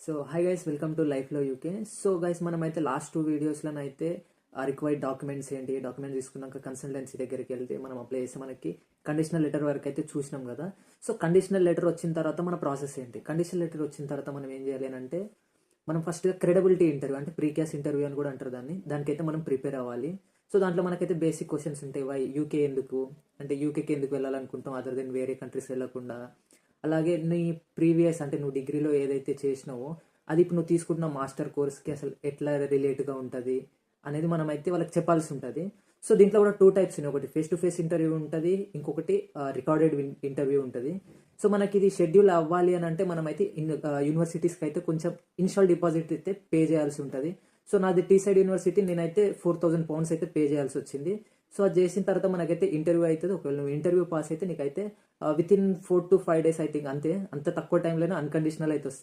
So hi guys, welcome to లైఫ్లో UK. So guys, మనమైతే last 2 వీడియోస్లో అయితే రిక్వైర్డ్ డాక్యుమెంట్స్ ఏంటి, డాక్యుమెంట్స్ తీసుకున్నాక కన్సల్టెన్సీ దగ్గరికి వెళ్తే మనం అప్లై చేస్తే మనకి కండిషనల్ లెటర్ వరకు అయితే చూసినాం కదా. సో కండిషనల్ లెటర్ వచ్చిన తర్వాత మన ప్రాసెస్ ఏంటి, కండిషనల్ లెటర్ వచ్చిన తర్వాత మనం ఏం చేయాలి అని అంటే, మనం ఫస్ట్గా క్రెడిబిలిటీ ఇంటర్వ్యూ అంటే ప్రీక్యాస్ ఇంటర్వ్యూ అని కూడా అంటారు దానికైతే మనం ప్రిపేర్ అవ్వాలి. సో దాంట్లో మనకైతే బేసిక్ క్వశ్చన్స్ ఉంటాయి. వై యూకే ఎందుకు, అంటే యూకేకి ఎందుకు వెళ్ళాలనుకుంటాం అదర్ దెన్ వేరే కంట్రీస్ వెళ్ళకుండా. అలాగే నీ ప్రీవియస్ అంటే నువ్వు డిగ్రీలో ఏదైతే చేసినావో అది ఇప్పుడు నువ్వు తీసుకుంటున్న మాస్టర్ కోర్స్కి అసలు ఎట్లా రిలేట్గా ఉంటుంది అనేది మనం అయితే వాళ్ళకి చెప్పాల్సి ఉంటుంది. సో దీంట్లో కూడా 2 టైప్స్ ఉన్నాయి. ఒకటి ఫేస్ టు ఫేస్ ఇంటర్వ్యూ ఉంటుంది, ఇంకొకటి రికార్డెడ్ ఇంటర్వ్యూ ఉంటుంది. సో మనకి ఇది షెడ్యూల్ అవ్వాలి అని అంటే మనమైతే యూనివర్సిటీస్కి అయితే కొంచెం ఇనిషియల్ డిపాజిట్ అయితే పే చేయాల్సి ఉంటుంది. సో నాది టీసైడ్ యూనివర్సిటీ, నేనైతే £4,000 అయితే పే చేయాల్సి వచ్చింది. సో అది చేసిన తర్వాత మనకైతే ఇంటర్వ్యూ అవుతుంది. ఒకవేళ నువ్వు ఇంటర్వ్యూ పాస్ అయితే నీకైతే with in 4 to 5 days I think, అంత తక్కువ టైంలోనే అన్కండిషనల్ అయితే వస్తుంది.